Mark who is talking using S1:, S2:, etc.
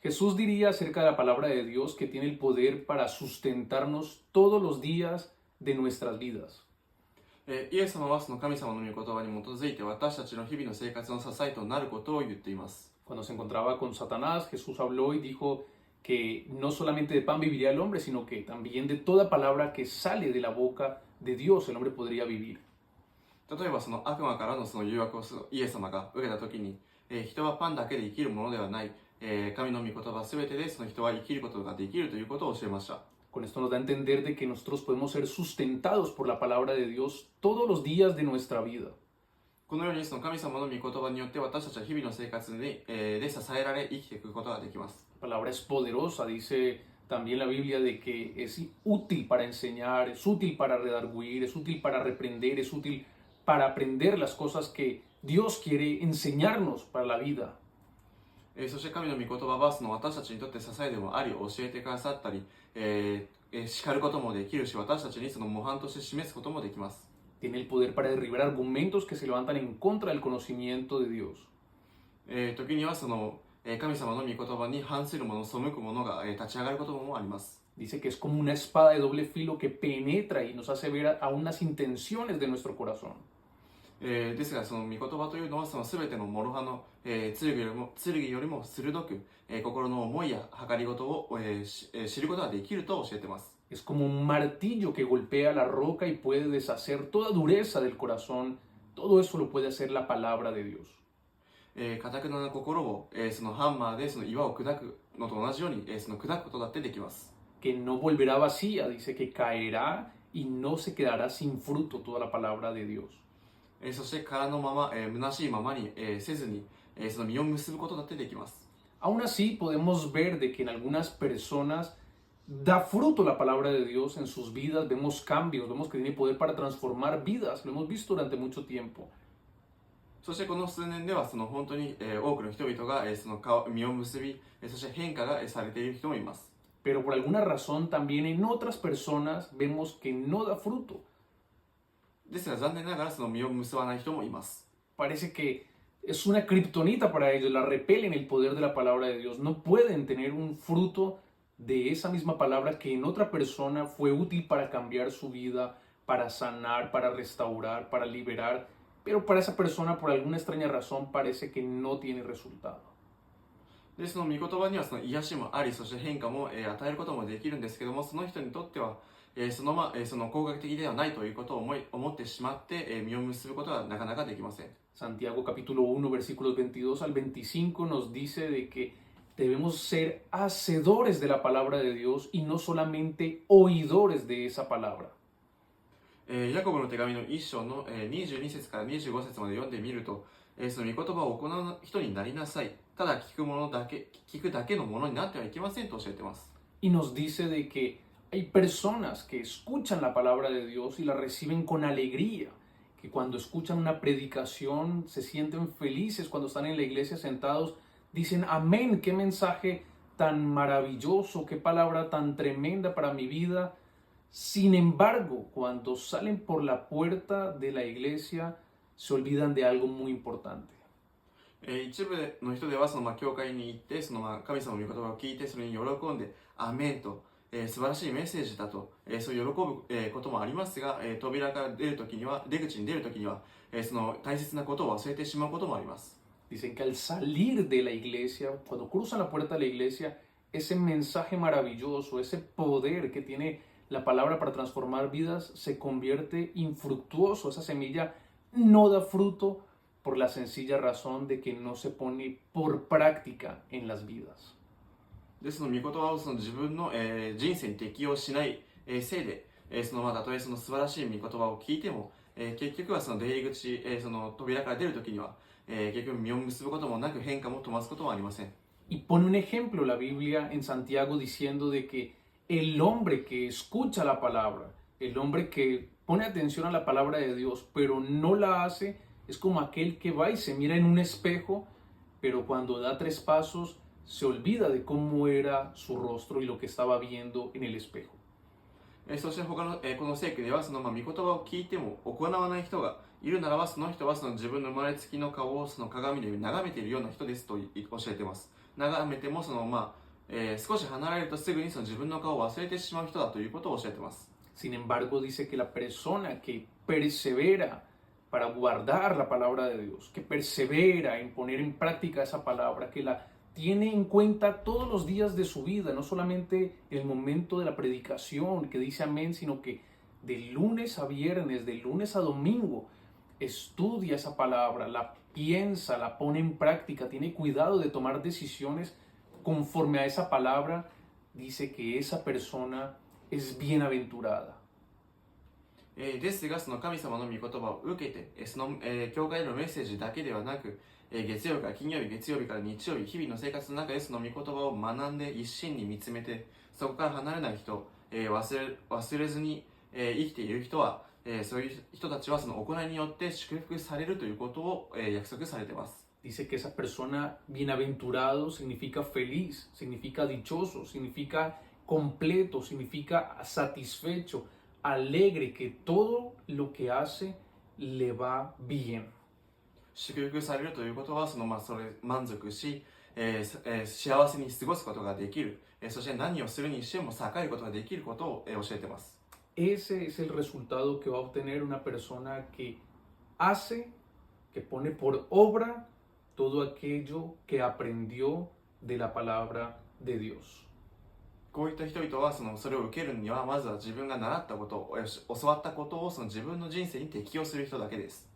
S1: Jesús diría acerca de la palabra de Dios que tiene el poder para sustentarnos todos los días de nuestras vidas.
S2: イエス様はその神様の御言葉に基づいて私たちの日々の生活の支えとなることを言っています。
S1: Cuando se encontraba con Satanás, Jesús habló y dijo que no solamente de pan viviría el hombre, sino que también de toda palabra que sale de la boca de Dios el hombre podría vivir.
S2: 例えばその悪魔からのその誘惑をイエス様が受けたときに、人はパンだけで生きるものではない、神の御言葉すべてでその人は生きることができるということを教えました。
S1: Con esto nos da a entender de que nosotros podemos ser sustentados por la palabra de Dios todos los días de nuestra vida.
S2: このようにその神様の御言葉によって私たちは日々の生活に、で支えられ生きていくことができます。
S1: La palabra es poderosa, dice también la Biblia de que es útil para enseñar, es útil para redarguir, es útil para reprender, es útil para aprender las cosas que Dios quiere enseñarnos para la vida.
S2: そして神の御言葉はその私たちにとって支えでもあり教えてくださったり、叱ることもできるし私たちにその模範として示すこともできます。
S1: Tiene el poder para derribar argumentos que se levantan en contra del conocimiento de Dios.
S2: 時にはその神様の御言葉に反するもの、背くものが立ち上がることもあります。
S1: Dice que es como una espada de doble filo que penetra y nos hace ver aún las intenciones de nuestro corazón.
S2: ですがその御言葉というのはその全ての諸刃の、剣よりも鋭く、心の思いや計りごとを、知ることができると教えています。
S1: Es como un martillo que golpea la roca y puede deshacer toda dureza del corazón. Todo eso lo puede hacer la palabra de Dios.
S2: 堅くな心を、そのハンマーでその岩を砕くのと同じように、その砕くことだってできます。
S1: Que no volverá vacía, dice que caerá y no se quedará sin fruto toda la palabra de Dios.
S2: そして空のまま、虚しいままに、せずに、その実を結ぶことだってできます。
S1: Aún así podemos ver de que en algunas personas da fruto la palabra de Dios en sus vidas, vemos cambios, vemos que tiene poder para transformar vidas, lo hemos visto durante mucho tiempo.
S2: そしてこの数年ではその本当に、多くの人々が、その実を結び、そして変化が、されている人もいます。
S1: Pero por alguna razón también en otras personas vemos que no da fruto.
S2: ですが残念ながらその実を結ばない人もいます。
S1: Parece que es una kriptonita para ellos, la repelen el poder de la palabra de Dios. No pueden tener un fruto de esa misma palabra que en otra persona fue útil para cambiar su vida, para sanar, para restaurar, para liberar. Pero para esa persona, por alguna extraña razón, parece que no tiene resultado.
S2: でその御言葉にはその癒しもあり、そして変化も、与えることもできるんですけども、その人にとっては、その効果的ではないということを思ってしまって、実を結ぶことはなかなかできません。
S1: Santiago capítulo 1 versículos 22 al 25 nos dice de que debemos ser hacedores de la palabra de Dios y no solamente oidores de esa palabra.
S2: ヤコブの手紙の1章の、22節から25節まで読んでみると、その御言葉を行う人になりなさい。ただ聞くだけのものになってはいけませんと教えています。
S1: Y nos dice de que hay personas que escuchan la palabra de Dios y la reciben con alegría, que cuando escuchan una predicación se sienten felices, cuando están en la iglesia sentados, dicen amén, qué mensaje tan maravilloso, qué palabra tan tremenda para mi vida. Sin embargo, cuando salen por la puerta de la iglesia, se olvidan de algo muy importante.
S2: 一部の人ではその教会に行ってその神様の御言葉を聞いてそれに喜んでアメンと、素晴らしいメッセージだと、そう喜ぶ、こともありますが、扉から出口に出るときには、その大切なことを忘れてしまうこともあります。
S1: Dicen que al salir de la iglesia, cuando cruzan la puerta de la iglesia, ese mensaje maravilloso, ese poder que tiene la palabra para transformar vidas, se convierte infructuoso. Esa semilla no da fruto por la sencilla razón de que no se pone por práctica en las vidas.
S2: でその御言葉をその自分の、人生に適用しない、せいで、たとえその素晴らしい御言葉を聞いても、結局はその出入り口、その扉から出るときには、結局実を結ぶこともなく変化も止ますこともありません。
S1: Y pone un ejemplo la Biblia en Santiago diciendo de que el hombre que escucha la palabra, el hombre que pone atención a la palabra de Dios, pero no la hace, es como aquel que va y se mira en un espejo, pero cuando da 3 pasos se olvida de cómo era su rostro y lo que estaba viendo en el espejo.
S2: そして他の、この聖句ではその御言葉を聞いても行わない人がいるならば、その人はその自分の生まれつきの顔をその鏡で眺めているような人ですと教えています。眺めても少し離れるとすぐにその自分の顔を忘れてしまう人だということを教えてます。
S1: Sin embargo, dice que la persona que persevera para guardar la palabra de Dios, que persevera en poner en práctica esa palabra, que la tiene en cuenta todos los días de su vida, no solamente el momento de la predicación, que dice amén, sino que de lunes a viernes, de lunes a domingo, estudia esa palabra, la piensa, la pone en práctica, tiene cuidado de tomar decisiones conforme a esa palabra, dice que esa persona es bienaventurada.
S2: ですがその神様の御言葉を受けて、教会のメッセージだけではなく、月曜日から金曜日、月曜日から日曜日、日々の生活の中でその御言葉を学んで一心に見つめて、そこから離れない人、忘れずに、生きている人は、そういう人たちはその行いによって祝福されるということを、約束されています。
S1: Dice que esa persona bienaventurado significa feliz, significa dichoso, significa completo, significa satisfecho, alegre, que todo lo que hace le va bien.
S2: 祝福されるということはそれ満足し、幸せに過ごすことができる、そして何をするにしても栄えることができることを、教えています。
S1: Ese es el resultado que va a obtener una persona que hace, que pone por obra todo aquello que aprendió de la palabra de Dios.
S2: こういった人々はそれを受けるにはまずは自分が習ったこと、教わったことをその自分の人生に適用する人だけです。